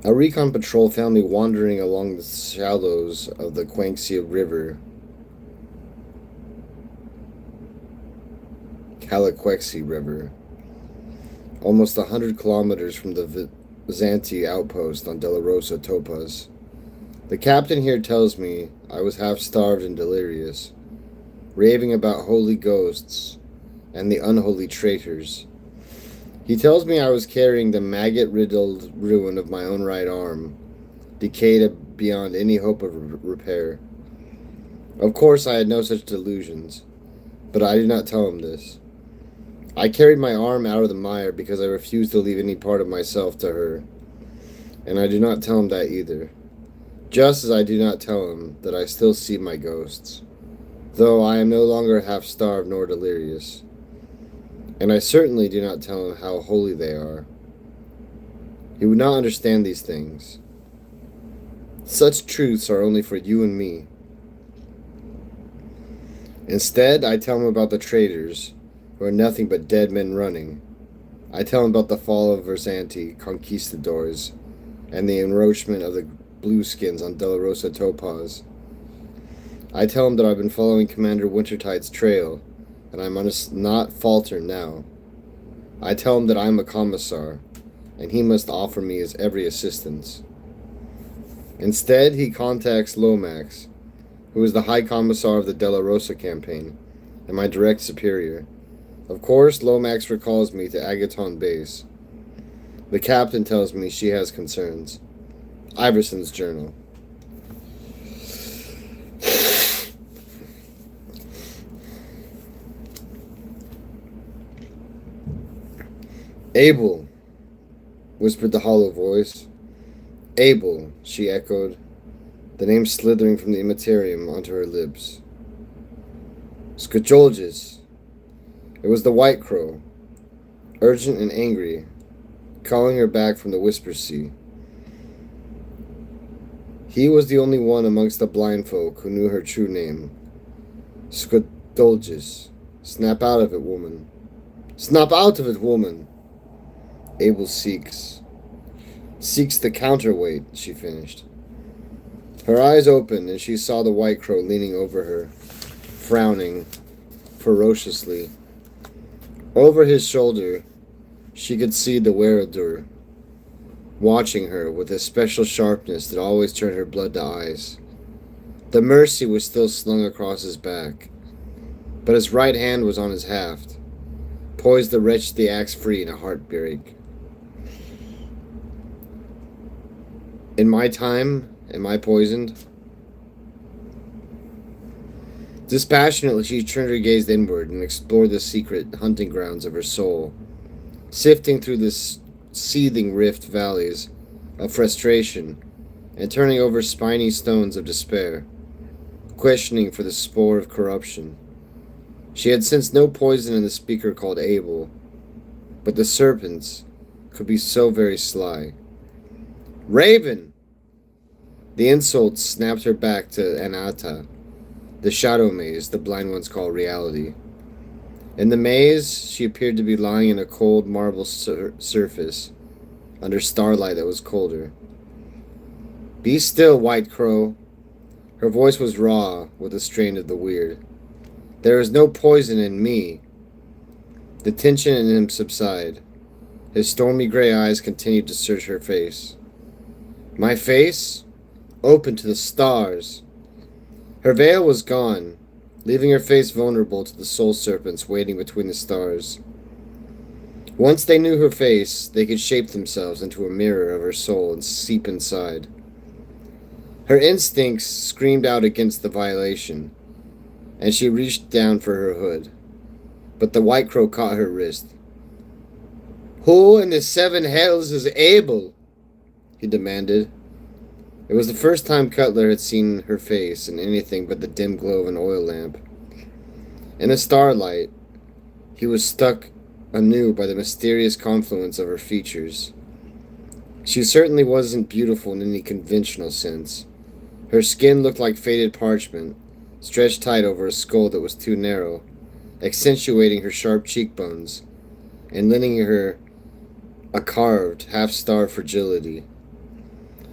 A recon patrol found me wandering along the shallows of the Quanxia River, Calaquexi River, almost 100 kilometers from the Vizanti outpost on De La Rosa Topaz. The captain here tells me I was half starved and delirious, raving about holy ghosts and the unholy traitors. He tells me I was carrying the maggot-riddled ruin of my own right arm, decayed beyond any hope of repair. Of course, I had no such delusions, but I did not tell him this. I carried my arm out of the mire because I refused to leave any part of myself to her, and I do not tell him that either. Just as I do not tell him that I still see my ghosts, though I am no longer half starved nor delirious. And I certainly do not tell him how holy they are. He would not understand these things. Such truths are only for you and me. Instead, I tell him about the traitors, who are nothing but dead men running. I tell him about the fall of Verzanti conquistadors and the enroachment of the blueskins on De La Rosa Topaz. I tell him that I've been following Commander Wintertide's trail, and I must not falter now. I tell him that I am a commissar, and he must offer me his every assistance. Instead, he contacts Lomax, who is the High Commissar of the De La Rosa campaign, and my direct superior. Of course, Lomax recalls me to Agaton Base. The captain tells me she has concerns. Iverson's journal. Abel, whispered the hollow voice. Abel, she echoed, the name slithering from the immaterium onto her lips. Skajolges. It was the White Crow, urgent and angry, calling her back from the Whisper Sea. He was the only one amongst the blind folk who knew her true name. Skajolges. Snap out of it, woman. Snap out of it, woman! Abel seeks the counterweight, she finished. Her eyes opened, and she saw the White Crow leaning over her, frowning ferociously. Over his shoulder, she could see the Weradur, watching her with a special sharpness that always turned her blood to ice. The Mercy was still slung across his back, but his right hand was on his haft, poised to wrench the axe free in a heartbreak. In my time, am I poisoned? Dispassionately, she turned her gaze inward and explored the secret hunting grounds of her soul, sifting through the seething rift valleys of frustration and turning over spiny stones of despair, questioning for the spore of corruption. She had sensed no poison in the speaker called Abel, but the serpents could be so very sly. Raven! The insult snapped her back to Anata, the shadow maze the blind ones call reality. In the maze, she appeared to be lying in a cold marble surface, under starlight that was colder. Be still, White Crow. Her voice was raw, with a strain of the weird. There is no poison in me. The tension in him subsided. His stormy gray eyes continued to search her face. My face? Open to the stars. Her veil was gone, leaving her face vulnerable to the soul serpents waiting between the stars. Once they knew her face, they could shape themselves into a mirror of her soul and seep inside. Her instincts screamed out against the violation, and she reached down for her hood. But the White Crow caught her wrist. Who in the seven hells is Abel? He demanded. It was the first time Cutler had seen her face in anything but the dim glow of an oil lamp. In the starlight, he was struck anew by the mysterious confluence of her features. She certainly wasn't beautiful in any conventional sense. Her skin looked like faded parchment, stretched tight over a skull that was too narrow, accentuating her sharp cheekbones, and lending her a carved, half-starved fragility.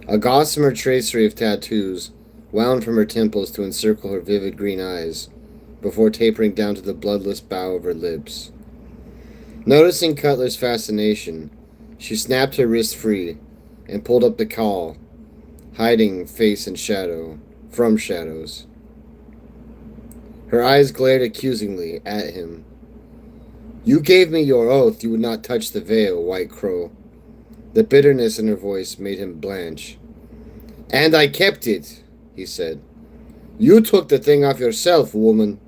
A gossamer tracery of tattoos wound from her temples to encircle her vivid green eyes, before tapering down to the bloodless bow of her lips. Noticing Cutler's fascination, she snapped her wrist free and pulled up the caul, hiding face in shadow from shadows. Her eyes glared accusingly at him. "You gave me your oath you would not touch the veil, White Crow." The bitterness in her voice made him blanch. "And I kept it," he said. "You took the thing off yourself, woman."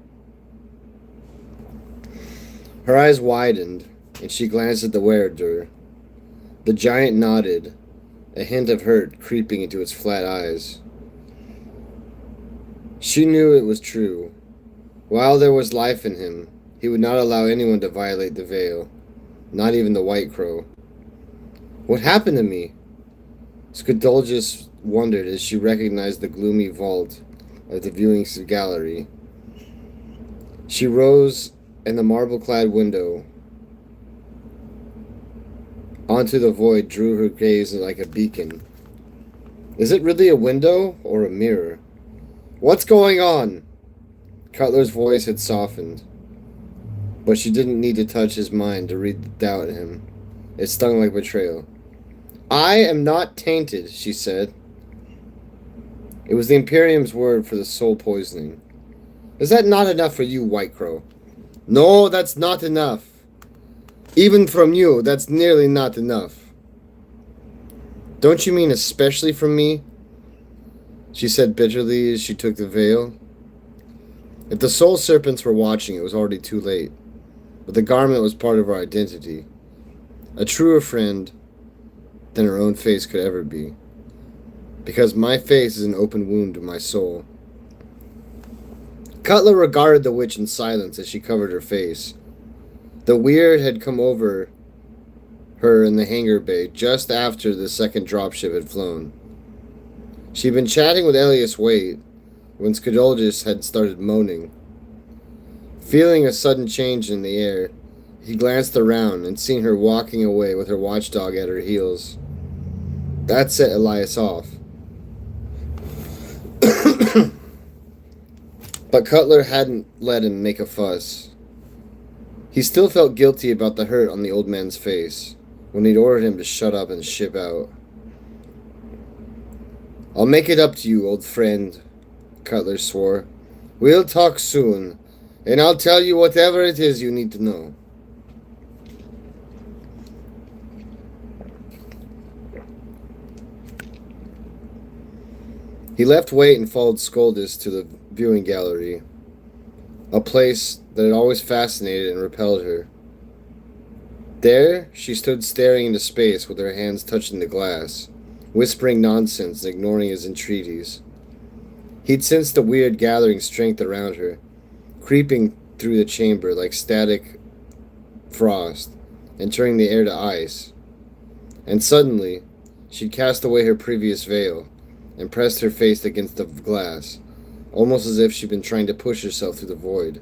Her eyes widened, and she glanced at the wearer. The giant nodded, a hint of hurt creeping into its flat eyes. She knew it was true. While there was life in him, he would not allow anyone to violate the veil, not even the White Crow. "What happened to me?" Skedolgis wondered as she recognized the gloomy vault of the viewing gallery. She rose, and the marble-clad window onto the void drew her gaze like a beacon. "Is it really a window or a mirror? What's going on?" Cutler's voice had softened, but she didn't need to touch his mind to read the doubt in him. It stung like betrayal. "I am not tainted," she said. It was the Imperium's word for the soul poisoning. "Is that not enough for you, White Crow?" "No, that's not enough. Even from you, that's nearly not enough." "Don't you mean especially from me?" she said bitterly as she took the veil. If the soul serpents were watching, it was already too late. But the garment was part of her identity. A truer friend than her own face could ever be. Because my face is an open wound to my soul. Cutler regarded the witch in silence as she covered her face. The weird had come over her in the hangar bay just after the second dropship had flown. She'd been chatting with Elias Waite when Skedolgis had started moaning. Feeling a sudden change in the air, he glanced around and seen her walking away with her watchdog at her heels. That set Elias off. But Cutler hadn't let him make a fuss. He still felt guilty about the hurt on the old man's face when he'd ordered him to shut up and ship out. "I'll make it up to you, old friend," Cutler swore. "We'll talk soon, and I'll tell you whatever it is you need to know." He left Waite and followed Scoldis to the viewing gallery, a place that had always fascinated and repelled her. There, she stood staring into space with her hands touching the glass, whispering nonsense and ignoring his entreaties. He'd sensed the weird gathering strength around her, creeping through the chamber like static frost and turning the air to ice. And suddenly, she'd cast away her previous veil and pressed her face against the glass, almost as if she'd been trying to push herself through the void.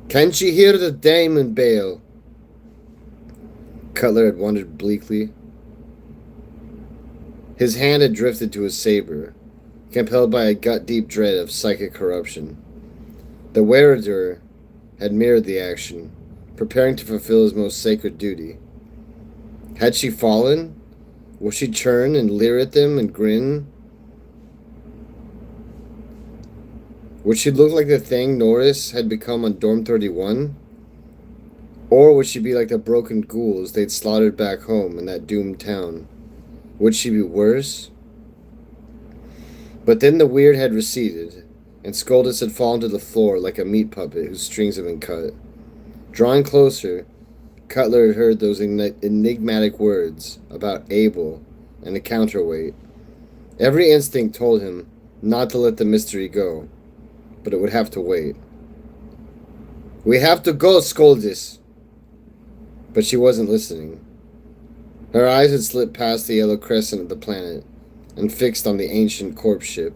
"Can't you hear the diamond bell?" Cutler had wondered bleakly. His hand had drifted to his saber, compelled by a gut-deep dread of psychic corruption. The wearer had mirrored the action, preparing to fulfill his most sacred duty. Had she fallen? Would she turn and leer at them and grin? Would she look like the thing Norris had become on Dorm 31? Or would she be like the broken ghouls they'd slaughtered back home in that doomed town? Would she be worse? But then the weird had receded, and Scoldis had fallen to the floor like a meat puppet whose strings had been cut. Drawing closer, Cutler had heard those enigmatic words about Abel and a counterweight. Every instinct told him not to let the mystery go, but it would have to wait. "We have to go, Scoldis!" But she wasn't listening. Her eyes had slipped past the yellow crescent of the planet and fixed on the ancient corpse ship.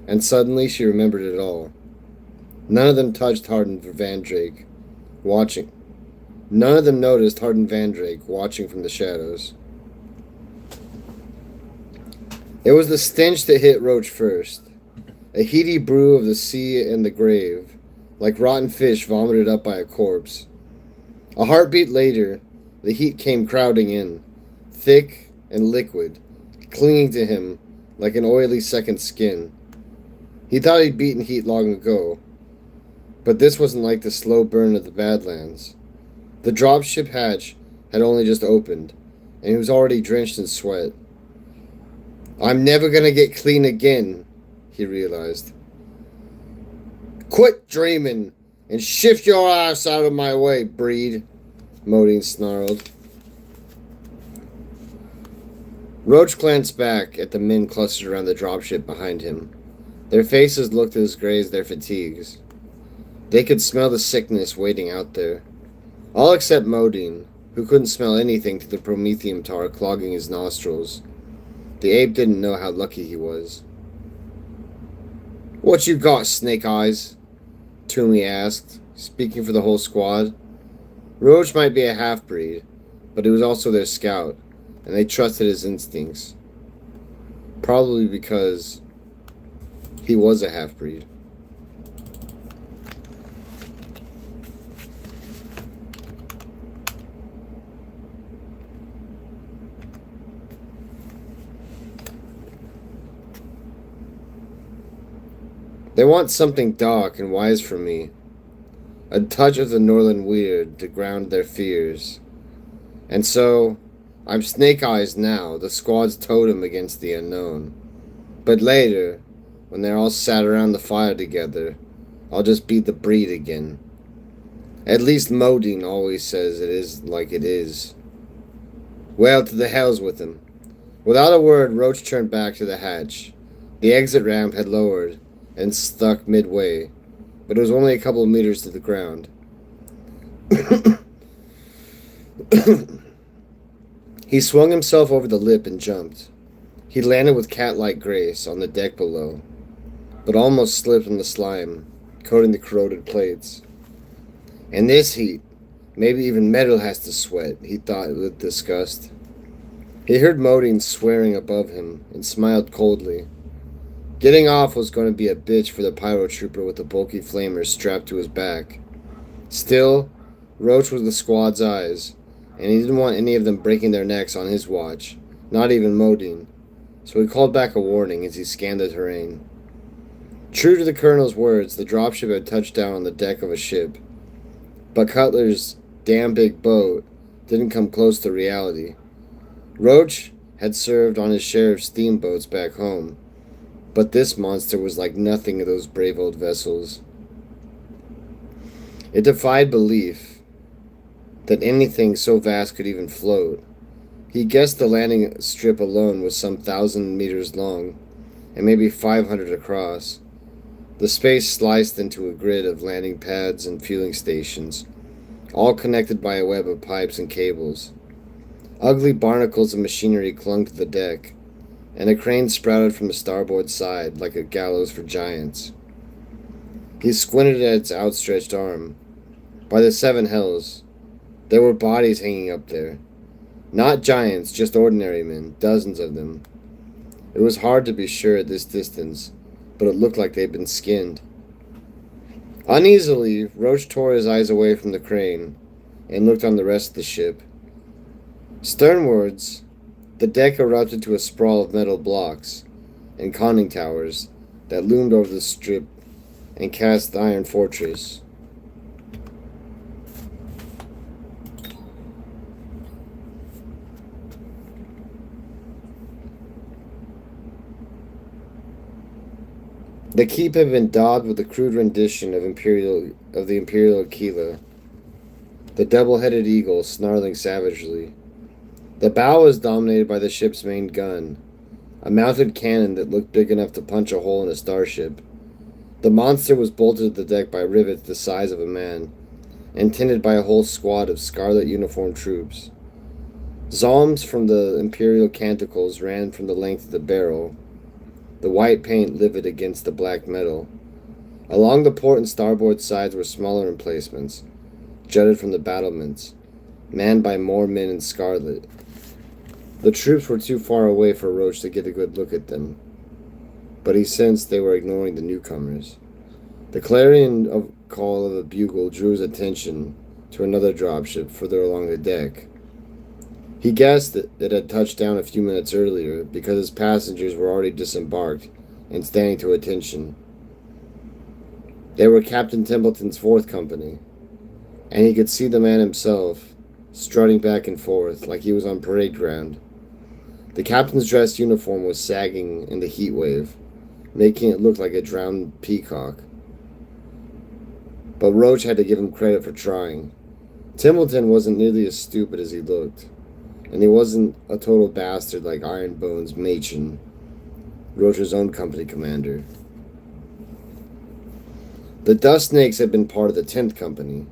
And suddenly she remembered it all. None of them touched Harden Van Drake, watching. None of them noticed Harden Van Drake watching from the shadows. It was the stench that hit Roach first. A heady brew of the sea and the grave, like rotten fish vomited up by a corpse. A heartbeat later, the heat came crowding in, thick and liquid, clinging to him like an oily second skin. He thought he'd beaten heat long ago, but this wasn't like the slow burn of the Badlands. The dropship hatch had only just opened, and he was already drenched in sweat. I'm never gonna get clean again, he realized. Quit dreaming and shift your ass out of my way, Breed, Modine snarled. Roach glanced back at the men clustered around the dropship behind him. Their faces looked as gray as their fatigues. They could smell the sickness waiting out there. All except Modine, who couldn't smell anything through the promethium tar clogging his nostrils. The ape didn't know how lucky he was. What you got, Snake Eyes? Toomey asked, speaking for the whole squad. Roach might be a half-breed, but he was also their scout, and they trusted his instincts. Probably because he was a half-breed. They want something dark and wise from me. A touch of the northern weird to ground their fears. And so, I'm Snake Eyes now, the squad's totem against the unknown. But later, when they're all sat around the fire together, I'll just be the breed again. At least Modine always says it is like it is. Well, to the hells with him. Without a word, Roach turned back to the hatch. The exit ramp had lowered and stuck midway, but it was only a couple of meters to the ground. He swung himself over the lip and jumped. He landed with cat-like grace on the deck below, but almost slipped in the slime, coating the corroded plates. In this heat, maybe even metal has to sweat, he thought with disgust. He heard Modine swearing above him and smiled coldly. Getting off was going to be a bitch for the pyrotrooper with the bulky flamer strapped to his back. Still, Roach was the squad's eyes, and he didn't want any of them breaking their necks on his watch, not even Modine, so he called back a warning as he scanned the terrain. True to the colonel's words, the dropship had touched down on the deck of a ship, but Cutler's damn big boat didn't come close to reality. Roach had served on his share of steamboats back home, but this monster was like nothing of those brave old vessels. It defied belief that anything so vast could even float. He guessed the landing strip alone was some 1,000 meters long, and maybe 500 across. The space sliced into a grid of landing pads and fueling stations, all connected by a web of pipes and cables. Ugly barnacles of machinery clung to the deck, and a crane sprouted from the starboard side like a gallows for giants. He squinted at its outstretched arm. By the seven hells, there were bodies hanging up there. Not giants, just ordinary men, dozens of them. It was hard to be sure at this distance, but it looked like they'd been skinned. Uneasily, Roach tore his eyes away from the crane and looked on the rest of the ship. Sternwards, the deck erupted to a sprawl of metal blocks and conning towers that loomed over the strip and cast iron fortress. The keep had been daubed with a crude rendition of the Imperial Aquila, the double-headed eagle snarling savagely. The bow was dominated by the ship's main gun, a mounted cannon that looked big enough to punch a hole in a starship. The monster was bolted to the deck by rivets the size of a man, and tended by a whole squad of scarlet uniformed troops. Zalms from the Imperial canticles ran from the length of the barrel, the white paint livid against the black metal. Along the port and starboard sides were smaller emplacements, jutted from the battlements, manned by more men in scarlet. The troops were too far away for Roach to get a good look at them, but he sensed they were ignoring the newcomers. The clarion call of a bugle drew his attention to another dropship further along the deck. He guessed that it had touched down a few minutes earlier because its passengers were already disembarked and standing to attention. They were Captain Templeton's fourth company, and he could see the man himself strutting back and forth like he was on parade ground. The captain's dress uniform was sagging in the heat wave, making it look like a drowned peacock. But Roach had to give him credit for trying. Templeton wasn't nearly as stupid as he looked, and he wasn't a total bastard like Iron Bones Machen, Roach's own company commander. The Dust Snakes had been part of the 10th Company,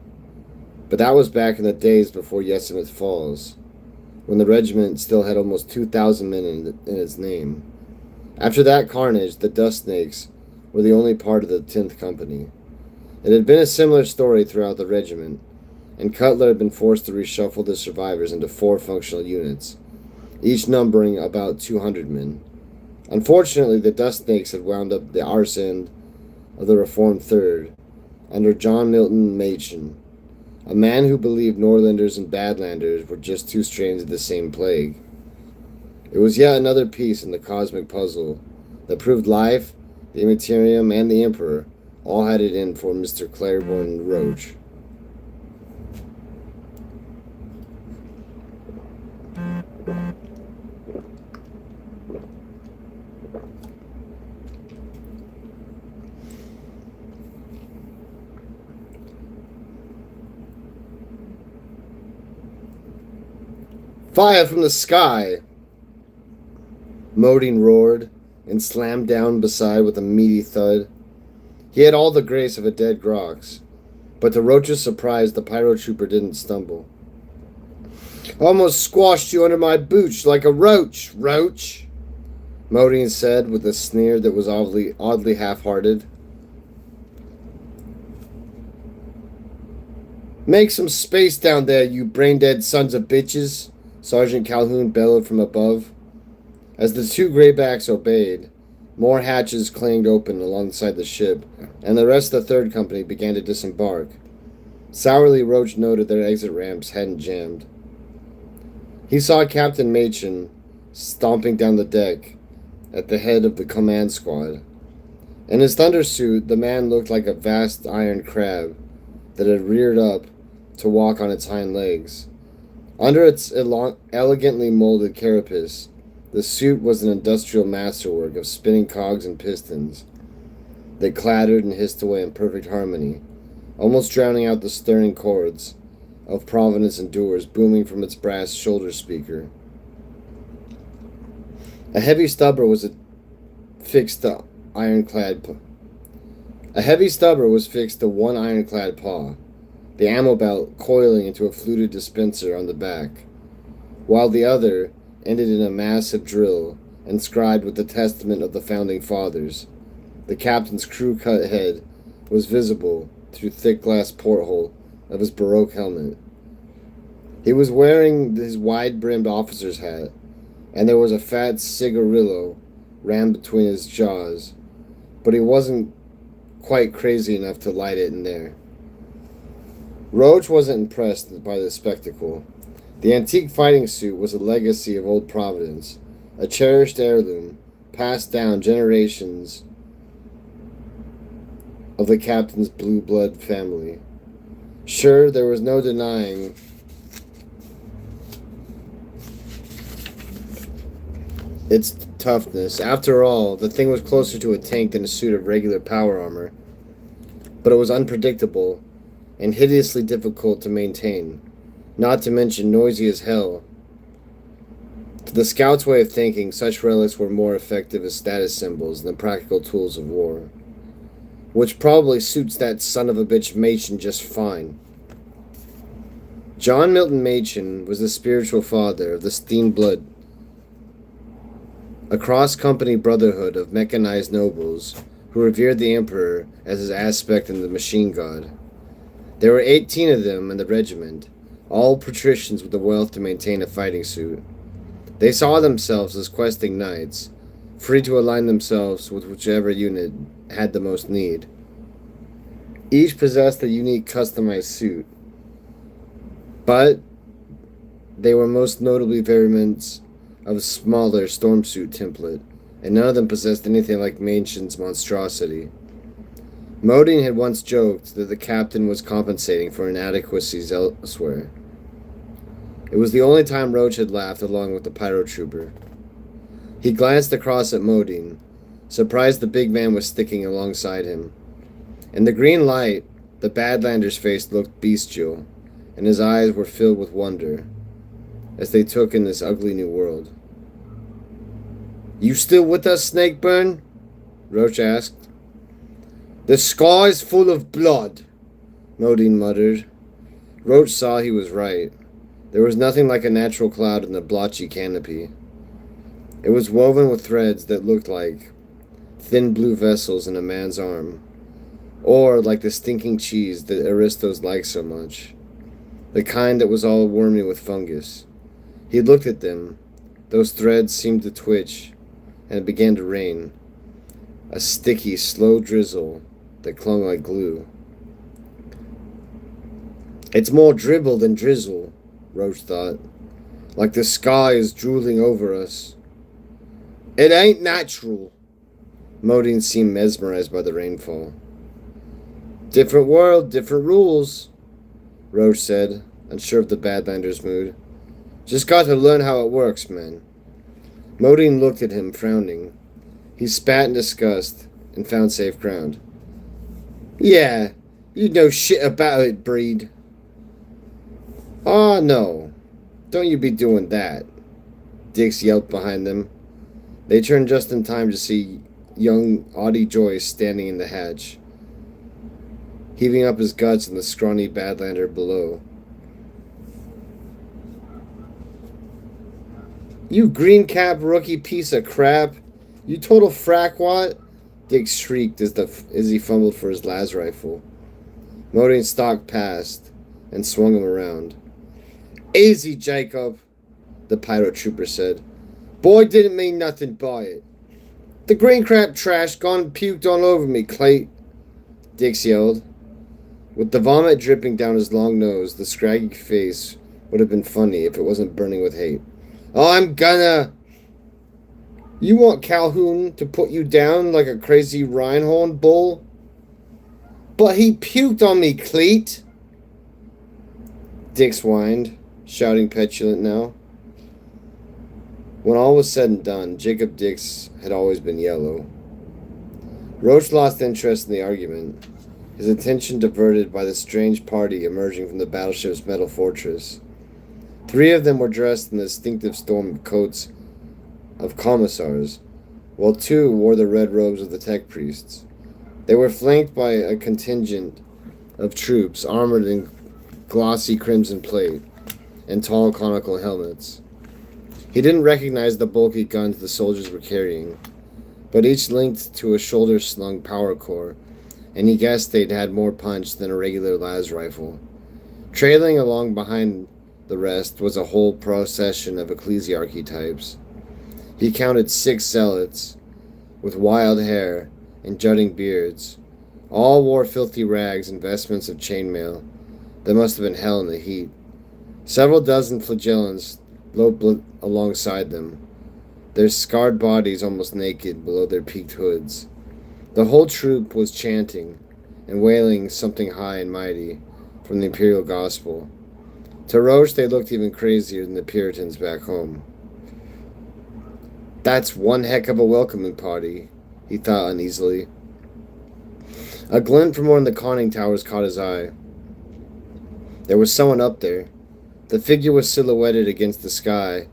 but that was back in the days before Yosemite Falls, when the regiment still had almost 2,000 men in its name. After that carnage, the Dust Snakes were the only part of the 10th Company. It had been a similar story throughout the regiment, and Cutler had been forced to reshuffle the survivors into 4 functional units, each numbering about 200 men. Unfortunately, the Dust Snakes had wound up the arse end of the Reformed Third, under John Milton Machen, a man who believed Northlanders and Badlanders were just 2 strains of the same plague. It was yet another piece in the cosmic puzzle that proved life, the Immaterium, and the Emperor all had it in for Mr. Claiborne Roach. Fire from the sky! Modine roared and slammed down beside with a meaty thud. He had all the grace of a dead Grox, but to Roach's surprise, the pyrotrooper didn't stumble. Almost squashed you under my boots like a roach, Roach, Modine said with a sneer that was oddly half-hearted. Make some space down there, you brain-dead sons of bitches, Sergeant Calhoun bellowed from above. As the 2 graybacks obeyed, more hatches clanged open alongside the ship, and the rest of the 3rd Company began to disembark. Sourly, Roach noted their exit ramps hadn't jammed. He saw Captain Machen stomping down the deck at the head of the command squad. In his thundersuit, the man looked like a vast iron crab that had reared up to walk on its hind legs. Under its elegantly molded carapace, the suit was an industrial masterwork of spinning cogs and pistons that clattered and hissed away in perfect harmony, almost drowning out the stirring chords of Providence Endures booming from its brass shoulder speaker. A heavy stubber was fixed to one ironclad paw, the ammo belt coiling into a fluted dispenser on the back, while the other ended in a massive drill inscribed with the testament of the Founding Fathers. The captain's crew-cut head was visible through thick glass porthole of his Baroque helmet. He was wearing his wide-brimmed officer's hat, and there was a fat cigarillo rammed between his jaws, but he wasn't quite crazy enough to light it in there. Roach wasn't impressed by the spectacle. The antique fighting suit was a legacy of old Providence, a cherished heirloom passed down generations of the captain's blue blood family. Sure, there was no denying its toughness. After all, the thing was closer to a tank than a suit of regular power armor, but it was unpredictable and hideously difficult to maintain, not to mention noisy as hell. To the scout's way of thinking, such relics were more effective as status symbols than practical tools of war, which probably suits that son of a bitch Machen just fine. John Milton Machen was the spiritual father of the Steam Blood, a cross-company brotherhood of mechanized nobles who revered the Emperor as his aspect and the machine god. There were 18 of them in the regiment, all patricians with the wealth to maintain a fighting suit. They saw themselves as questing knights, free to align themselves with whichever unit had the most need. Each possessed a unique customized suit, but they were most notably variants of a smaller stormsuit template, and none of them possessed anything like Mansion's monstrosity. Modine had once joked that the captain was compensating for inadequacies elsewhere. It was the only time Roach had laughed along with the pyrotrooper. He glanced across at Modine, surprised the big man was sticking alongside him. In the green light, the Badlander's face looked bestial, and his eyes were filled with wonder as they took in this ugly new world. "You still with us, Snakeburn?" Roach asked. "The sky's full of blood," Modine muttered. Roach saw he was right. There was nothing like a natural cloud in the blotchy canopy. It was woven with threads that looked like thin blue vessels in a man's arm, or like the stinking cheese that aristos liked so much, the kind that was all wormy with fungus. He looked at them. Those threads seemed to twitch, and it began to rain, a sticky, slow drizzle that clung like glue. "It's more dribble than drizzle," Roach thought, "like the sky is drooling over us." "It ain't natural." Modine seemed mesmerized by the rainfall. "Different world, different rules," Roach said, unsure of the Badlander's mood. "Just got to learn how it works, man." Modine looked at him, frowning. He spat in disgust and found safe ground. "Yeah, you know shit about it, breed." "Aw, no. Don't you be doing that," Dix yelped behind them. They turned just in time to see young Audie Joyce standing in the hatch, heaving up his guts in the scrawny Badlander below. "You green cap rookie piece of crap! You total frackwat!" Dix shrieked as he fumbled for his las rifle. Modine stalked past and swung him around. "Easy, Jacob," the pirate trooper said. "Boy didn't mean nothing by it." "The green crap trash gone and puked all over me, Clate," Dix yelled. With the vomit dripping down his long nose, the scraggy face would have been funny if it wasn't burning with hate. "I'm gonna..." "You want Calhoun to put you down like a crazy Reinhorn bull?" "But he puked on me, Cleet," Dix whined, shouting petulant now. When all was said and done, Jacob Dix had always been yellow. Roach lost interest in the argument, his attention diverted by the strange party emerging from the battleship's metal fortress. 3 of them were dressed in the distinctive storm coats of commissars, while 2 wore the red robes of the tech priests. They were flanked by a contingent of troops armored in glossy crimson plate and tall conical helmets. He didn't recognize the bulky guns the soldiers were carrying, but each linked to a shoulder-slung power core, and he guessed they'd had more punch than a regular las rifle. Trailing along behind the rest was a whole procession of ecclesiarchy types. He counted 6 zealots, with wild hair and jutting beards. All wore filthy rags and vestments of chainmail that must have been hell in the heat. Several dozen flagellants loped alongside them, their scarred bodies almost naked below their peaked hoods. The whole troop was chanting and wailing something high and mighty from the imperial gospel. To Roche, they looked even crazier than the Puritans back home. "That's one heck of a welcoming party," he thought uneasily. A glint from one of the conning towers caught his eye. There was someone up there. The figure was silhouetted against the sky,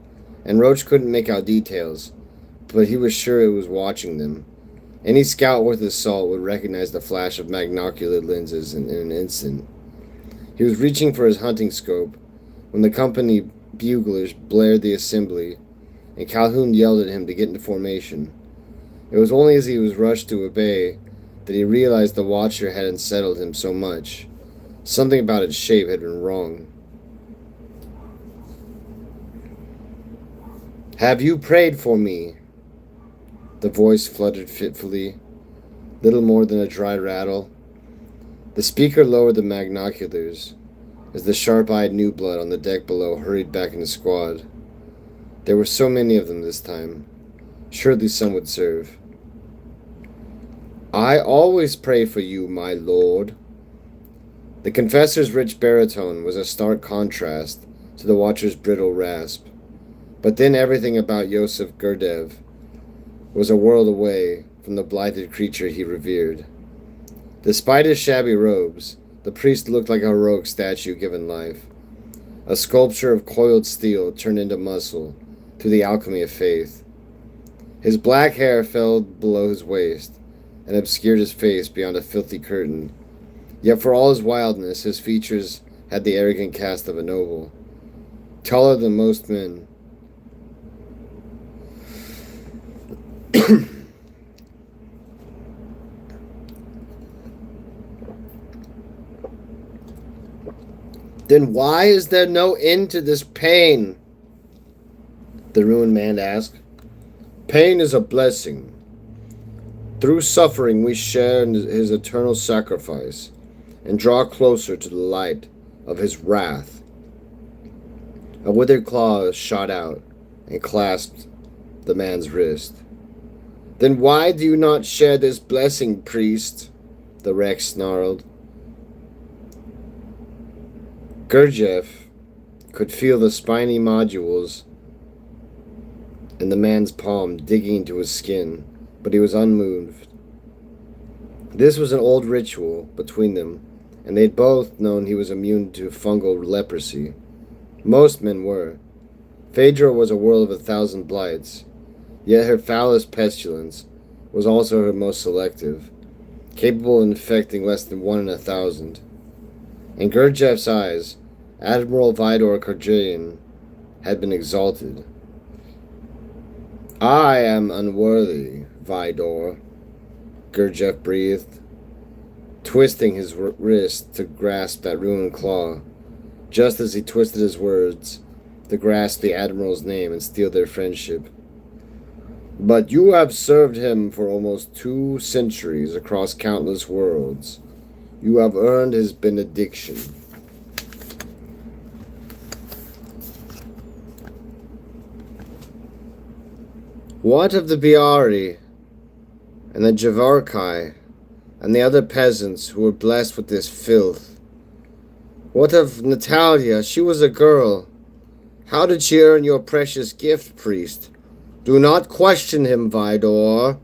and Roach couldn't make out details, but he was sure it was watching them. Any scout worth his salt would recognize the flash of magnocular lenses in an instant. He was reaching for his hunting scope when the company buglers blared the assembly, and Calhoun yelled at him to get into formation. It was only as he was rushed to obey that he realized the watcher had unsettled him so much. Something about its shape had been wrong. Have you prayed for me? The voice fluttered fitfully, little more than a dry rattle. The speaker lowered the binoculars as the sharp-eyed new blood on the deck below hurried back into squad. There were so many of them this time. Surely some would serve. I always pray for you, my lord. The confessor's rich baritone was a stark contrast to the watcher's brittle rasp. But then everything about Yosef Gurdev was a world away from the blighted creature he revered. Despite his shabby robes, the priest looked like a heroic statue given life, a sculpture of coiled steel turned into muscle through the alchemy of faith. His black hair fell below his waist and obscured his face beyond a filthy curtain. Yet for all his wildness, his features had the arrogant cast of a noble. Taller than most men, Then why is there no end to this pain? The ruined man asked. Pain is a blessing. Through suffering we share in his eternal sacrifice and draw closer to the light of his wrath. A withered claw shot out and clasped the man's wrist. Then why do you not share this blessing, priest? The Rex snarled. Gurdjieff could feel the spiny nodules in the man's palm digging into his skin, but he was unmoved. This was an old ritual between them, and they had both known he was immune to fungal leprosy. Most men were. Phaedra was a world of 1,000 blights, yet her foulest pestilence was also her most selective, capable of infecting less than 1 in 1,000. In Gurdjieff's eyes, Admiral Vidor Karjayan had been exalted. I am unworthy, Vidor, Gurdjieff breathed, twisting his wrist to grasp that ruined claw, just as he twisted his words to grasp the Admiral's name and steal their friendship. But you have served him for almost 2 centuries across countless worlds. You have earned his benediction. What of the Biari and the Javarkai and the other peasants who were blessed with this filth? What of Natalia? She was a girl. How did she earn your precious gift, priest? Do not question him, Vidor.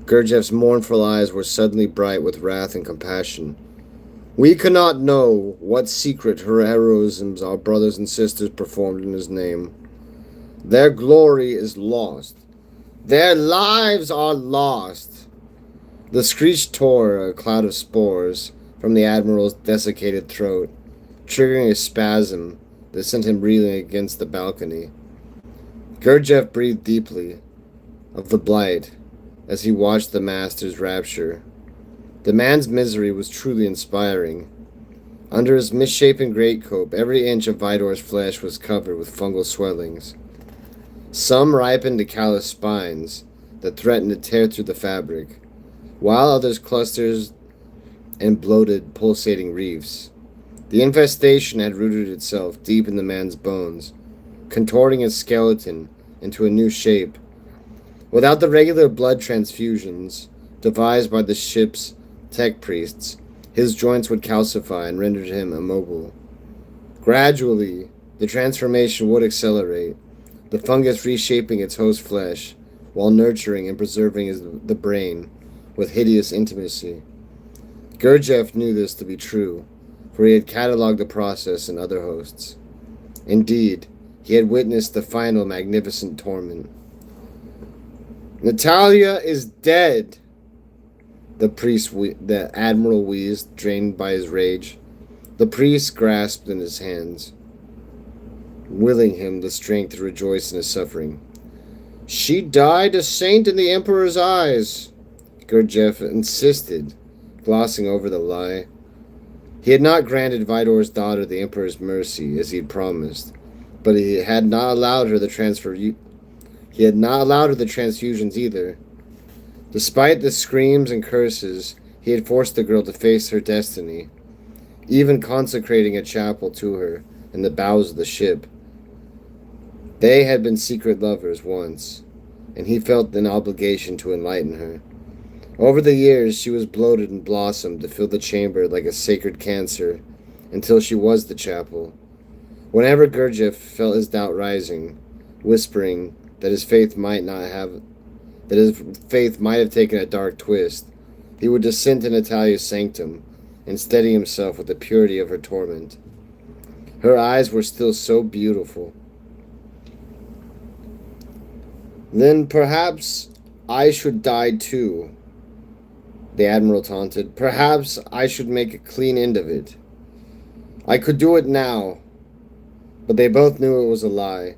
Gurdjieff's mournful eyes were suddenly bright with wrath and compassion. We cannot know what secret heroisms our brothers and sisters performed in his name. Their glory is lost. Their lives are lost. The screech tore a cloud of spores from the Admiral's desiccated throat, triggering a spasm that sent him reeling against the balcony. Gurdjieff breathed deeply of the blight as he watched the master's rapture. The man's misery was truly inspiring. Under his misshapen greatcoat, every inch of Vidor's flesh was covered with fungal swellings. Some ripened to callous spines that threatened to tear through the fabric, while others clustered in bloated, pulsating reefs. The infestation had rooted itself deep in the man's bones, contorting his skeleton into a new shape. Without the regular blood transfusions devised by the ship's tech priests, his joints would calcify and render him immobile. Gradually, the transformation would accelerate, the fungus reshaping its host flesh while nurturing and preserving the brain with hideous intimacy. Gurdjieff knew this to be true, for he had catalogued the process in other hosts. Indeed, he had witnessed the final magnificent torment. Natalia is dead, the Admiral wheezed, drained by his rage. The priest grasped in his hands, willing him the strength to rejoice in his suffering. She died a saint in the Emperor's eyes, Gurdjieff insisted, glossing over the lie. He had not granted Vidor's daughter the Emperor's mercy, as he had promised, but he had not allowed her the He had not allowed her the transfusions either. Despite the screams and curses, he had forced the girl to face her destiny, even consecrating a chapel to her in the bows of the ship. They had been secret lovers once, and he felt an obligation to enlighten her. Over the years, she was bloated and blossomed to fill the chamber like a sacred cancer, until she was the chapel. Whenever Gurdjieff felt his doubt rising, whispering that his faith might have taken a dark twist, he would descend to Natalia's sanctum and steady himself with the purity of her torment. Her eyes were still so beautiful. Then perhaps I should die too, the Admiral taunted. Perhaps I should make a clean end of it. I could do it now, but they both knew it was a lie.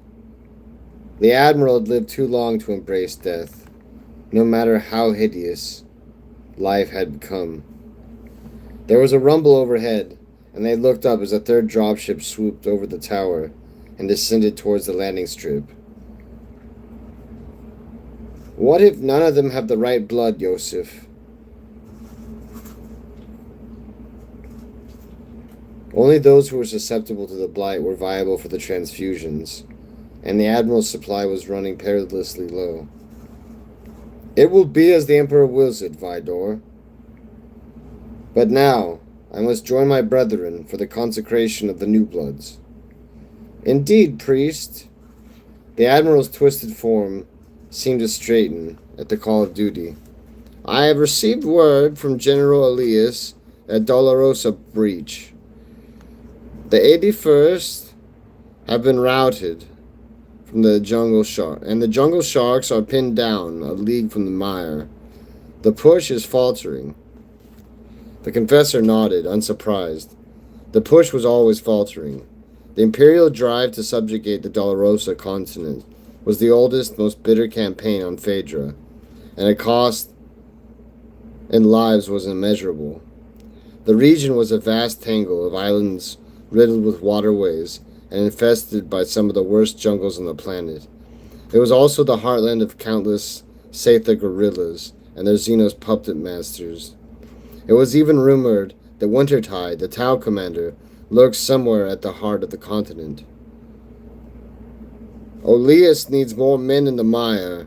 The Admiral had lived too long to embrace death, no matter how hideous life had become. There was a rumble overhead, and they looked up as a third dropship swooped over the tower and descended towards the landing strip. What if none of them have the right blood, Yosef? Only those who were susceptible to the blight were viable for the transfusions, and the Admiral's supply was running perilously low. It will be as the Emperor wills it, Vidor. But now, I must join my brethren for the consecration of the new bloods. Indeed, priest. The Admiral's twisted form seemed to straighten at the call of duty. I have received word from General Elias at Dolorosa Breach. The 81st have been routed from the jungle shark, and the jungle sharks are pinned down a league from the mire. The push is faltering. The confessor nodded, unsurprised. The push was always faltering. The imperial drive to subjugate the Dolorosa continent was the oldest, most bitter campaign on Phaedra, and the cost in lives was immeasurable. The region was a vast tangle of islands riddled with waterways and infested by some of the worst jungles on the planet. It was also the heartland of countless Satha guerrillas and their Xenos puppet masters. It was even rumored that Wintertide, the Tau commander, lurked somewhere at the heart of the continent. Oleus needs more men in the mire.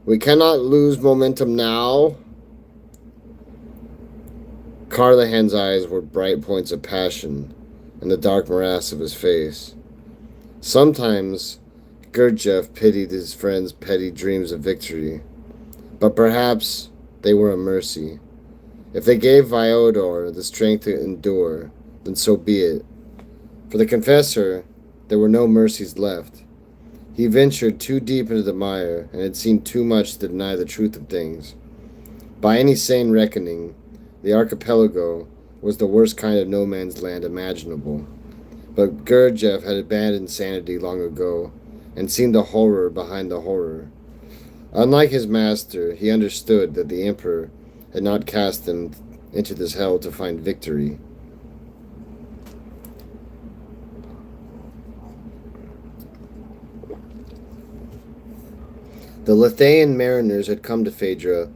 We cannot lose momentum now. Carlahan's eyes were bright points of passion in the dark morass of his face. Sometimes Gurdjieff pitied his friend's petty dreams of victory, but perhaps they were a mercy. If they gave Vyodor the strength to endure, then so be it. For the confessor, there were no mercies left. He ventured too deep into the mire and had seen too much to deny the truth of things. By any sane reckoning, the archipelago was the worst kind of no man's land imaginable. But Gurdjieff had abandoned sanity long ago and seen the horror behind the horror. Unlike his master, he understood that the Emperor had not cast him into this hell to find victory. The Lithaean mariners had come to Phaedra,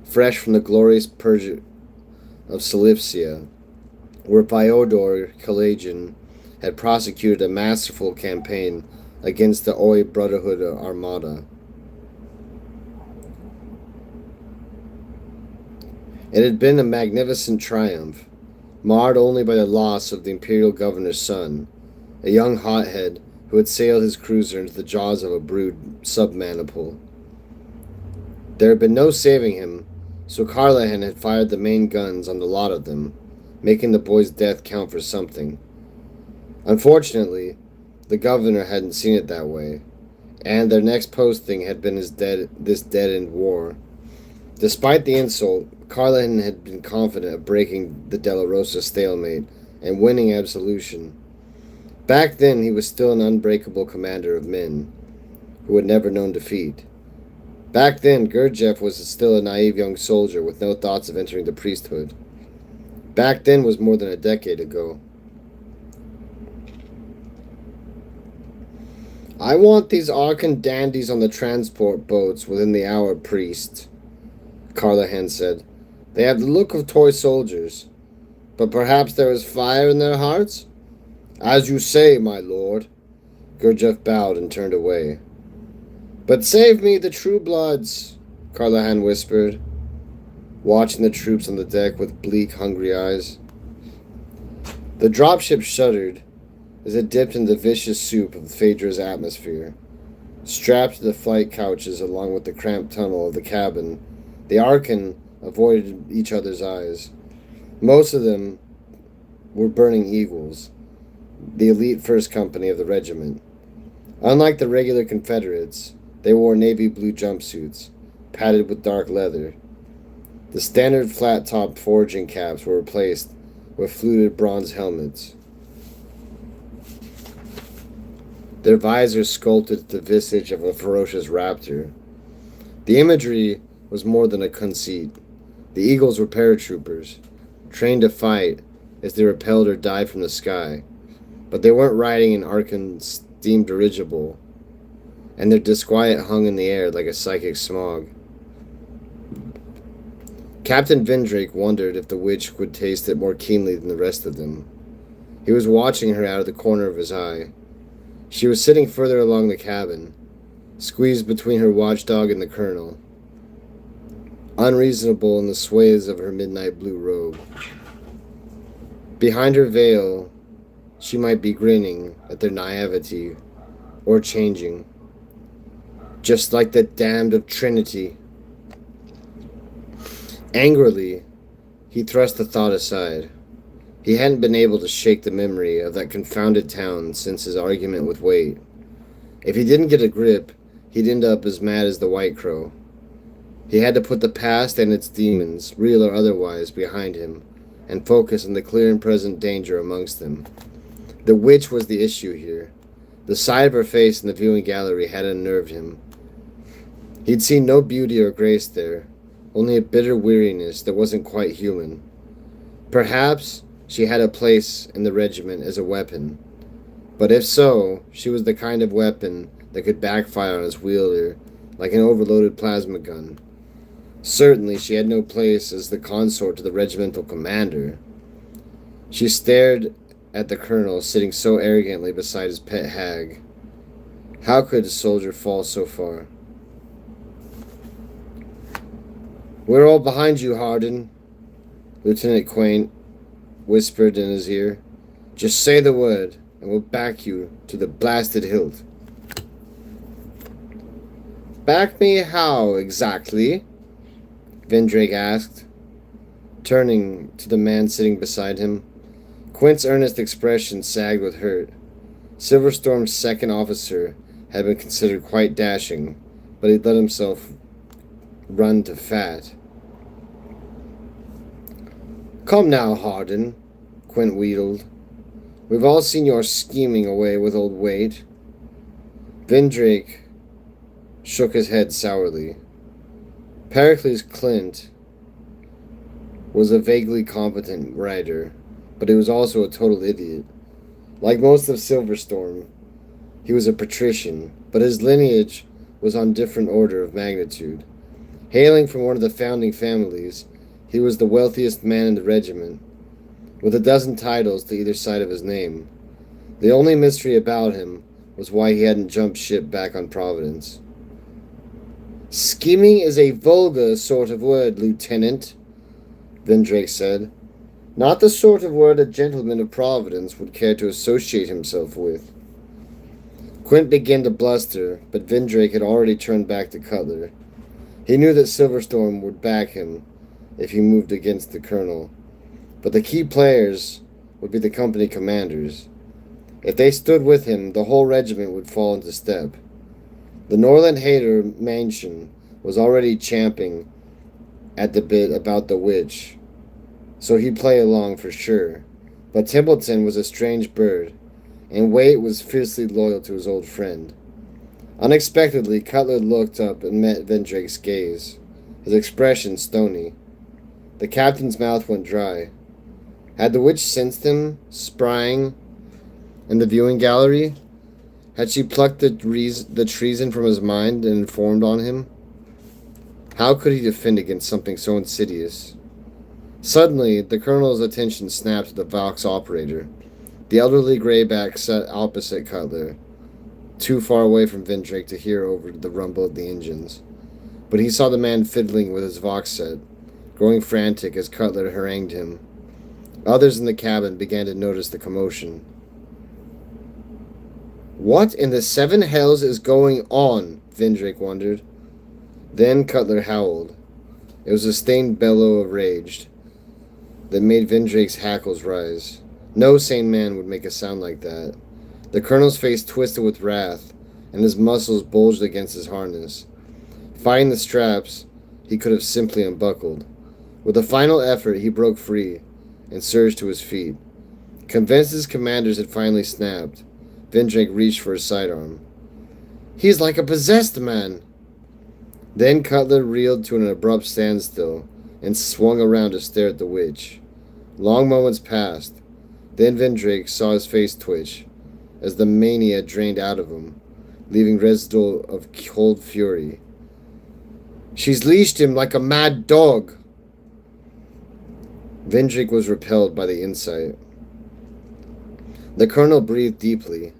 fresh from the glorious purge of Selipsia, where Fyodor Kalagin had prosecuted a masterful campaign against the Oi Brotherhood Armada. It had been a magnificent triumph, marred only by the loss of the imperial governor's son, a young hothead who had sailed his cruiser into the jaws of a brood submaniple. There had been no saving him, so Carlahan had fired the main guns on the lot of them, making the boy's death count for something. Unfortunately, the governor hadn't seen it that way, and their next posting had been this dead-end war. Despite the insult, Carlahan had been confident of breaking the De La Rosa stalemate and winning absolution. Back then, he was still an unbreakable commander of men who had never known defeat. Back then, Gurdjieff was still a naive young soldier with no thoughts of entering the priesthood. Back then was more than a decade ago. I want these Arkan dandies on the transport boats within the hour, priest, Carlahan said. They have the look of toy soldiers, but perhaps there is fire in their hearts? As you say, my lord. Gurdjieff bowed and turned away. But save me the true bloods, Carlahan whispered, watching the troops on the deck with bleak, hungry eyes. The dropship shuddered as it dipped into the vicious soup of Phaedra's atmosphere. Strapped to the flight couches along with the cramped tunnel of the cabin, the Arkan avoided each other's eyes. Most of them were burning eagles, the elite first company of the regiment. Unlike the regular Confederates, they wore navy blue jumpsuits, padded with dark leather. The standard flat-topped foraging caps were replaced with fluted bronze helmets. Their visors sculpted the visage of a ferocious raptor. The imagery was more than a conceit. The eagles were paratroopers, trained to fight as they repelled or dive from the sky. But they weren't riding an Arkan steam dirigible, and their disquiet hung in the air like a psychic smog. Captain Vindrake wondered if the witch would taste it more keenly than the rest of them. He was watching her out of the corner of his eye. She was sitting further along the cabin, squeezed between her watchdog and the colonel, unreasonable in the sways of her midnight blue robe. Behind her veil, she might be grinning at their naivety, or changing, just like the damned of Trinity. Angrily, he thrust the thought aside. He hadn't been able to shake the memory of that confounded town since his argument with Waite. If he didn't get a grip, he'd end up as mad as the White Crow. He had to put the past and its demons, real or otherwise, behind him, and focus on the clear and present danger amongst them. The witch was the issue here. The side of her face in the viewing gallery had unnerved him. He'd seen no beauty or grace there, only a bitter weariness that wasn't quite human. Perhaps she had a place in the regiment as a weapon, but if so, she was the kind of weapon that could backfire on its wielder like an overloaded plasma gun. Certainly she had no place as the consort to the regimental commander. She stared at the colonel sitting so arrogantly beside his pet hag. How could a soldier fall so far? "We're all behind you, Hardin," Lieutenant Quaint whispered in his ear. "Just say the word, and we'll back you to the blasted hilt." "Back me how, exactly?" Vindrake asked, turning to the man sitting beside him. Quint's earnest expression sagged with hurt. Silverstorm's second officer had been considered quite dashing, but he'd let himself run to fat. "Come now, Hardin," Quint wheedled. "We've all seen your scheming away with old Waite." Vindrake shook his head sourly. Pericles Clint was a vaguely competent writer, but he was also a total idiot. Like most of Silverstorm, he was a patrician, but his lineage was on different order of magnitude. Hailing from one of the founding families, he was the wealthiest man in the regiment, with a dozen titles to either side of his name. The only mystery about him was why he hadn't jumped ship back on Providence. "Scheming is a vulgar sort of word, Lieutenant," Vindrake said. "Not the sort of word a gentleman of Providence would care to associate himself with." Quint began to bluster, but Vindrake had already turned back to Cutler. He knew that Silverstorm would back him if he moved against the colonel, but the key players would be the company commanders. If they stood with him, the whole regiment would fall into step. The Norland hater Mansion was already champing at the bit about the witch, so he'd play along for sure. But Templeton was a strange bird, and Waite was fiercely loyal to his old friend. Unexpectedly, Cutler looked up and met Vindrake's gaze, his expression stony. The captain's mouth went dry. Had the witch sensed him, sprying in the viewing gallery? Had she plucked the treason from his mind and informed on him? How could he defend against something so insidious? Suddenly, the colonel's attention snapped to the Vox operator. The elderly grayback sat opposite Cutler, too far away from Vendrake to hear over the rumble of the engines. But he saw the man fiddling with his Vox set, growing frantic as Cutler harangued him. Others in the cabin began to notice the commotion. What in the seven hells is going on? Vendrake wondered. Then Cutler howled. It was a sustained bellow of rage that made Vendrake's hackles rise. No sane man would make a sound like that. The colonel's face twisted with wrath, and his muscles bulged against his harness. Fighting the straps, he could have simply unbuckled. With a final effort, he broke free and surged to his feet. Convinced his commanders had finally snapped, Vendrake reached for his sidearm. He's like a possessed man! Then Cutler reeled to an abrupt standstill and swung around to stare at the witch. Long moments passed. Then Vendrake saw his face twitch as the mania drained out of him, leaving residue of cold fury. She's leashed him like a mad dog! Vendrake was repelled by the insight. The colonel breathed deeply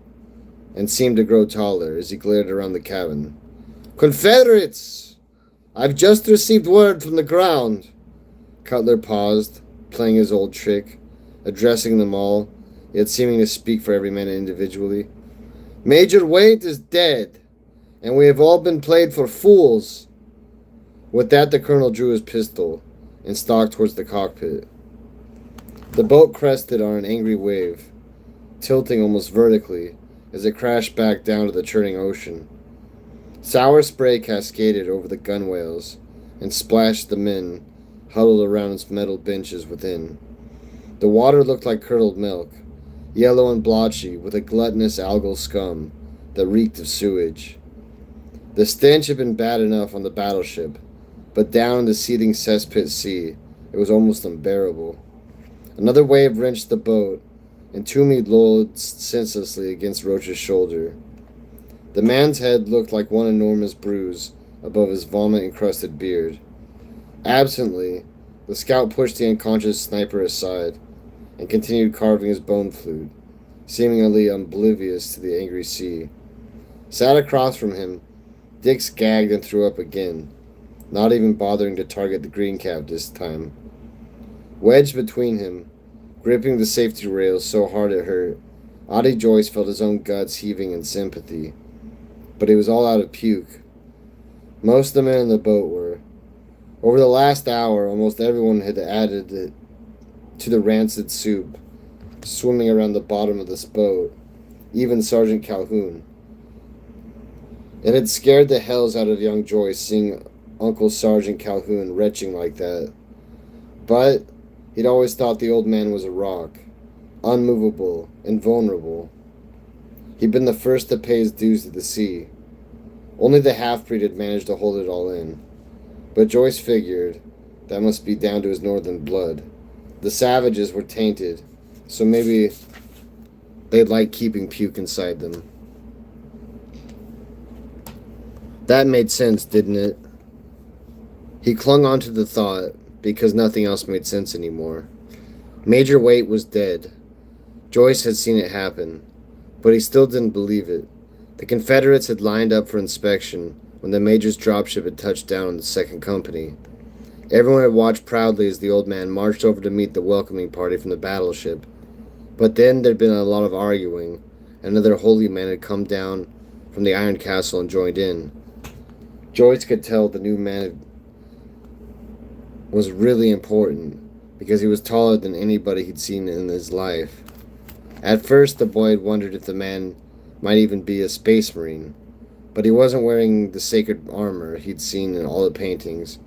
and seemed to grow taller as he glared around the cabin. Confederates! I've just received word from the ground. Cutler paused, playing his old trick, addressing them all, yet seeming to speak for every man individually. Major Waite is dead, and we have all been played for fools. With that, the colonel drew his pistol and stalked towards the cockpit. The boat crested on an angry wave, tilting almost vertically as it crashed back down to the churning ocean. Sour spray cascaded over the gunwales and splashed the men huddled around its metal benches within. The water looked like curdled milk, yellow and blotchy with a gluttonous algal scum that reeked of sewage. The stench had been bad enough on the battleship, but down in the seething cesspit sea, it was almost unbearable. Another wave wrenched the boat, and Toomey lolled senselessly against Roach's shoulder. The man's head looked like one enormous bruise above his vomit-encrusted beard. Absently, the scout pushed the unconscious sniper aside and continued carving his bone flute, seemingly oblivious to the angry sea. Sat across from him, Dix gagged and threw up again, not even bothering to target the green cap this time. Wedged between him, gripping the safety rails so hard it hurt, Oddie Joyce felt his own guts heaving in sympathy. But he was all out of puke. Most of the men in the boat were. Over the last hour, almost everyone had added it to the rancid soup swimming around the bottom of this boat, even Sergeant Calhoun. It had scared the hells out of young Joyce seeing Uncle Sergeant Calhoun retching like that. But he'd always thought the old man was a rock, unmovable and vulnerable. He'd been the first to pay his dues to the sea. Only the half-breed had managed to hold it all in. But Joyce figured that must be down to his northern blood. The savages were tainted, so maybe they'd like keeping puke inside them. That made sense, didn't it? He clung on to the thought because nothing else made sense anymore. Major Waite was dead. Joyce had seen it happen, but he still didn't believe it. The Confederates had lined up for inspection when the Major's dropship had touched down on the second company. Everyone had watched proudly as the old man marched over to meet the welcoming party from the battleship. But then there'd been a lot of arguing. Another holy man had come down from the Iron Castle and joined in. Joyce could tell the new man was really important because he was taller than anybody he'd seen in his life. At first, the boy had wondered if the man might even be a space marine, but he wasn't wearing the sacred armor he'd seen in all the paintings,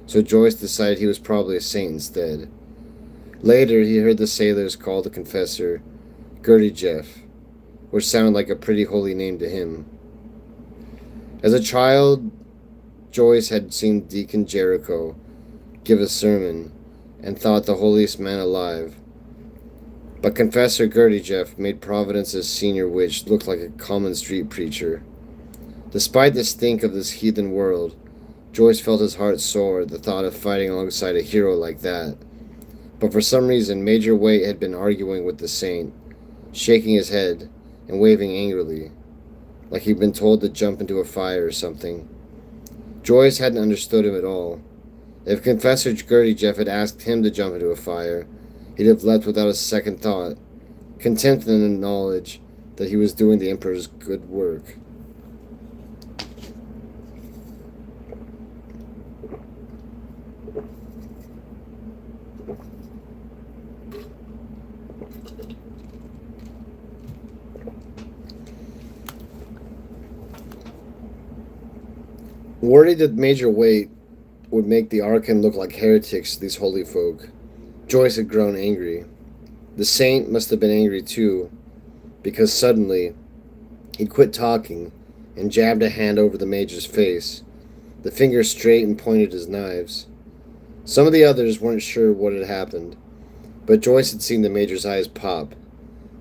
so Joyce decided he was probably a saint instead. Later, he heard the sailors call the confessor Gertie Jeff, which sounded like a pretty holy name to him. As a child, Joyce had seen Deacon Jericho give a sermon and thought the holiest man alive. But Confessor Gurdjieff made Providence's senior witch look like a common street preacher. Despite the stink of this heathen world, Joyce felt his heart soar at the thought of fighting alongside a hero like that. But for some reason, Major Waite had been arguing with the saint, shaking his head and waving angrily, like he'd been told to jump into a fire or something. Joyce hadn't understood him at all. If Confessor Gurdjieff had asked him to jump into a fire, he'd have leapt without a second thought, content in the knowledge that he was doing the Emperor's good work. Worried that Major Waite would make the Archon look like heretics to these holy folk, Joyce had grown angry. The saint must have been angry too, because suddenly he'd quit talking and jabbed a hand over the Major's face, the finger straight and pointed as knives. Some of the others weren't sure what had happened, but Joyce had seen the Major's eyes pop.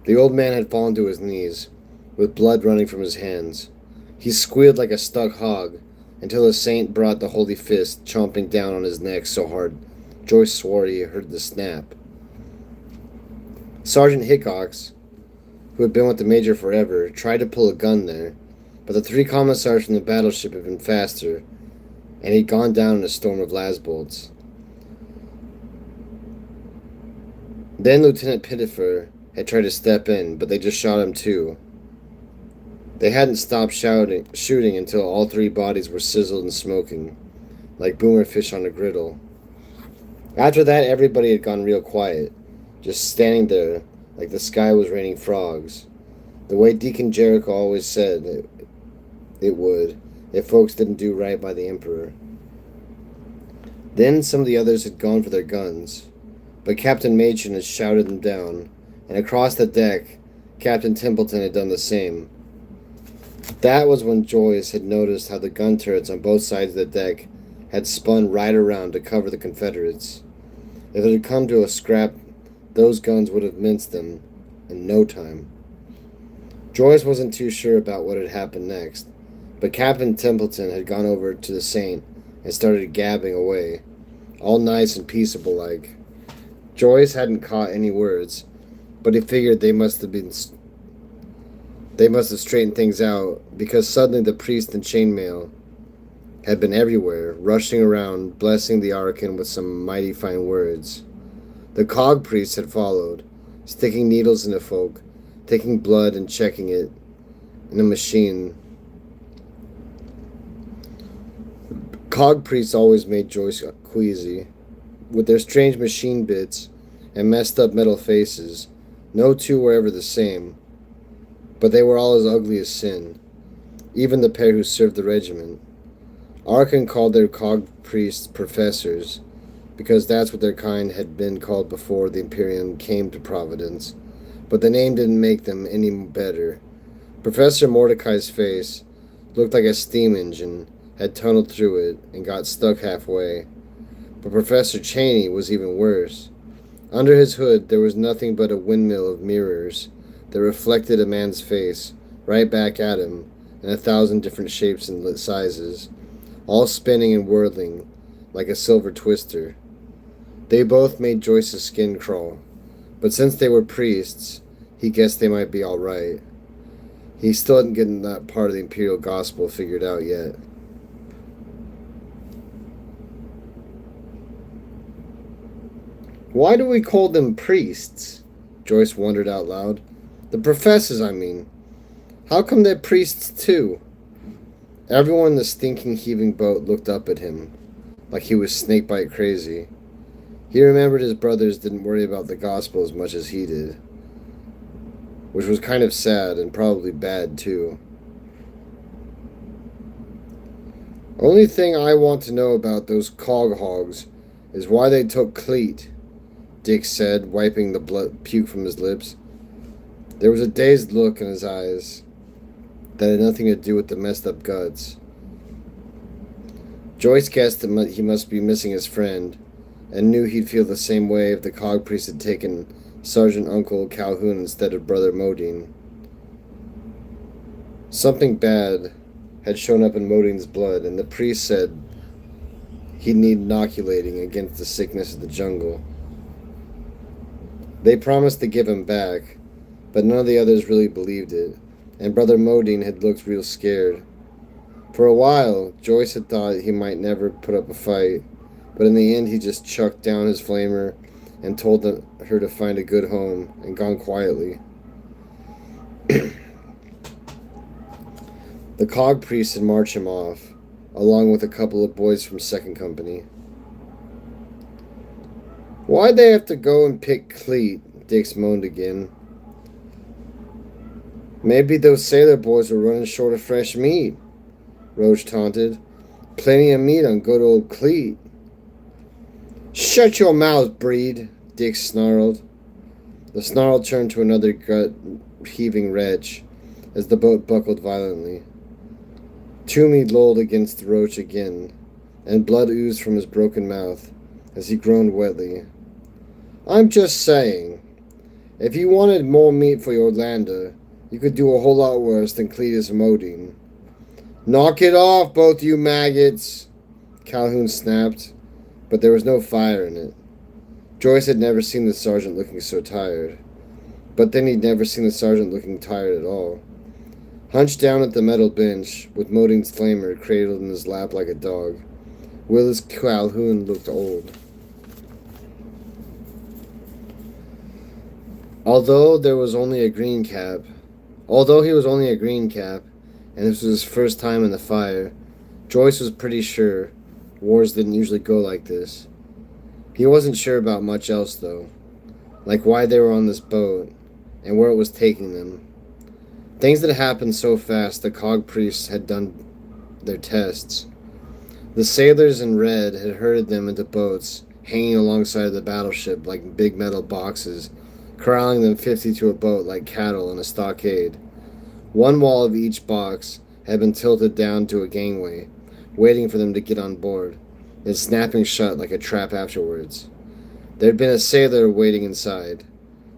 The old man had fallen to his knees, with blood running from his hands. He squealed like a stuck hog, until the saint brought the holy fist, chomping down on his neck so hard Joyce swore he heard the snap. Sergeant Hickox, who had been with the Major forever, tried to pull a gun there, but the 3 commissars from the battleship had been faster, and he'd gone down in a storm of lasbolts. Then Lieutenant Pettifer had tried to step in, but they just shot him too. They hadn't stopped shooting until all 3 bodies were sizzled and smoking, like boomer fish on a griddle. After that, everybody had gone real quiet, just standing there like the sky was raining frogs, the way Deacon Jericho always said it would if folks didn't do right by the Emperor. Then some of the others had gone for their guns, but Captain Machen had shouted them down, and across the deck, Captain Templeton had done the same. That was when Joyce had noticed how the gun turrets on both sides of the deck had spun right around to cover the Confederates. If it had come to a scrap, those guns would have minced them in no time. Joyce wasn't too sure about what had happened next, but Captain Templeton had gone over to the saint and started gabbing away, all nice and peaceable like. Joyce hadn't caught any words, but he figured they must have straightened things out, because suddenly the priest in chainmail had been everywhere, rushing around, blessing the Archon with some mighty fine words. The cog priests had followed, sticking needles into folk, taking blood and checking it in a machine. Cog priests always made Joyce queasy, with their strange machine bits and messed up metal faces. No 2 were ever the same, but they were all as ugly as sin, even the pair who served the regiment. Archon called their cog priests professors, because that's what their kind had been called before the Imperium came to Providence, but the name didn't make them any better. Professor Mordecai's face looked like a steam engine had tunneled through it and got stuck halfway, but Professor Cheney was even worse. Under his hood there was nothing but a windmill of mirrors that reflected a man's face right back at him in 1,000 different shapes and sizes, all spinning and whirling like a silver twister. They both made Joyce's skin crawl, but since they were priests, he guessed they might be all right. He still hadn't gotten that part of the imperial gospel figured out yet. Why do we call them priests? Joyce wondered out loud. The professors, I mean. How come they're priests too? Everyone in the stinking heaving boat looked up at him, like he was snakebite crazy. He remembered his brothers didn't worry about the gospel as much as he did, which was kind of sad and probably bad too. Only thing I want to know about those cog hogs is why they took Cleet, Dick said, wiping the blood puke from his lips. There was a dazed look in his eyes that had nothing to do with the messed up guts. Joyce guessed that he must be missing his friend, and knew he'd feel the same way if the cog priest had taken Sergeant Uncle Calhoun instead of Brother Modine. Something bad had shown up in Modine's blood, and the priest said he'd need inoculating against the sickness of the jungle. They promised to give him back, but none of the others really believed it, and Brother Modine had looked real scared. For a while, Joyce had thought he might never put up a fight, but in the end he just chucked down his flamer and told her to find a good home and gone quietly. The cog priest had marched him off, along with a couple of boys from 2nd Company. "Why'd they have to go and pick Cleet?" Dix moaned again. "Maybe those sailor boys were running short of fresh meat," Roach taunted. "Plenty of meat on good old Cleet." "Shut your mouth, Breed," Dix snarled. The snarl turned to another gut-heaving retch as the boat buckled violently. Toomey lolled against the Roach again, and blood oozed from his broken mouth as he groaned wetly. "I'm just saying, if you wanted more meat for your lander, you could do a whole lot worse than Cletus Modine." "Knock it off, both you maggots," Calhoun snapped, but there was no fire in it. Joyce had never seen the sergeant looking so tired, but then he'd never seen the sergeant looking tired at all. Hunched down at the metal bench, with Modine's flamer cradled in his lap like a dog, Willis Calhoun looked old. Although he was only a green cap, and this was his first time in the fire, Joyce was pretty sure wars didn't usually go like this. He wasn't sure about much else, though, like why they were on this boat and where it was taking them. Things that happened so fast the cog priests had done their tests. The sailors in red had herded them into boats, hanging alongside the battleship like big metal boxes, corralling them 50 to a boat like cattle in a stockade. One wall of each box had been tilted down to a gangway, waiting for them to get on board, then snapping shut like a trap afterwards. There had been a sailor waiting inside,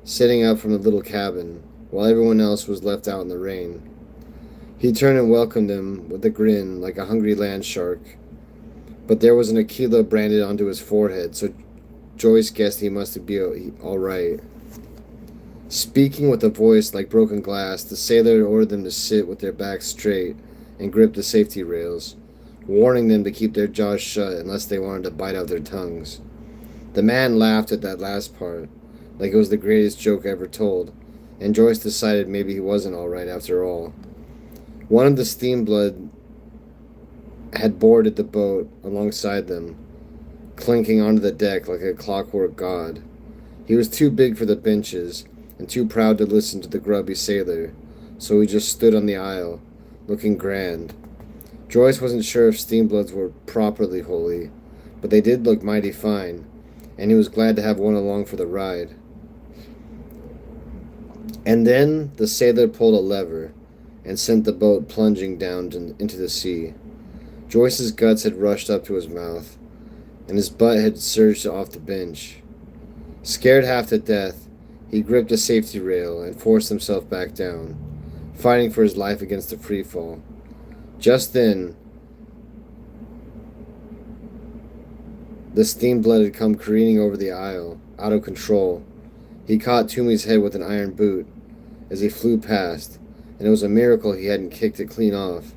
sitting up from the little cabin, while everyone else was left out in the rain. He turned and welcomed him with a grin like a hungry land shark, but there was an Aquila branded onto his forehead, so Joyce guessed he must be all right. Speaking with a voice like broken glass, the sailor ordered them to sit with their backs straight and grip the safety rails, warning them to keep their jaws shut unless they wanted to bite out their tongues. The man laughed at that last part, like it was the greatest joke ever told, and Joyce decided maybe he wasn't all right after all. One of the Steamblood had boarded the boat alongside them, clinking onto the deck like a clockwork god. He was too big for the benches and too proud to listen to the grubby sailor, so he just stood on the aisle, looking grand. Joyce wasn't sure if Steambloods were properly holy, but they did look mighty fine, and he was glad to have one along for the ride. And then the sailor pulled a lever and sent the boat plunging down into the sea. Joyce's guts had rushed up to his mouth, and his butt had surged off the bench. Scared half to death, he gripped a safety rail and forced himself back down, fighting for his life against the free fall. Just then, the Steamblood had come careening over the aisle, out of control. He caught Toomey's head with an iron boot as he flew past, and it was a miracle he hadn't kicked it clean off.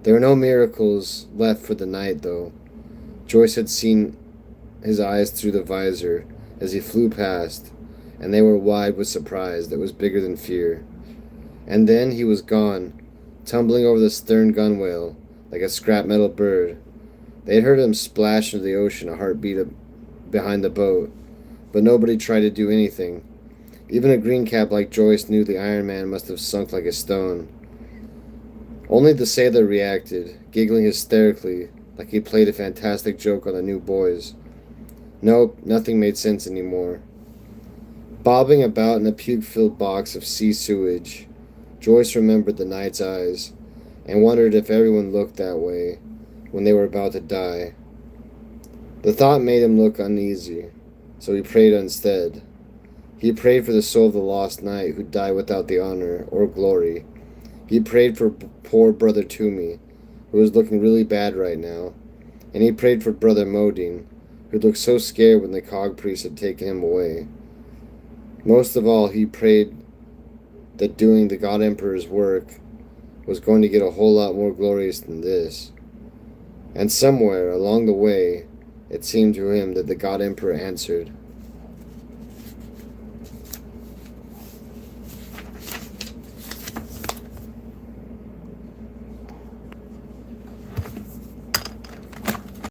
There were no miracles left for the night, though. Joyce had seen his eyes through the visor as he flew past, and they were wide with surprise that was bigger than fear. And then he was gone, tumbling over the stern gunwale like a scrap metal bird. They had heard him splash into the ocean a heartbeat behind the boat, but nobody tried to do anything. Even a green cap like Joyce knew the Iron Man must have sunk like a stone. Only the sailor reacted, giggling hysterically like he played a fantastic joke on the new boys. Nope, nothing made sense anymore. Bobbing about in a puke-filled box of sea sewage, Joyce remembered the night's eyes and wondered if everyone looked that way when they were about to die. The thought made him look uneasy, so he prayed instead. He prayed for the soul of the lost knight who died without the honor or glory. He prayed for poor Brother Toomey, who was looking really bad right now. And he prayed for Brother Modine, who looked so scared when the Cog Priest had taken him away. Most of all, he prayed that doing the God Emperor's work was going to get a whole lot more glorious than this. And somewhere along the way, it seemed to him that the God Emperor answered.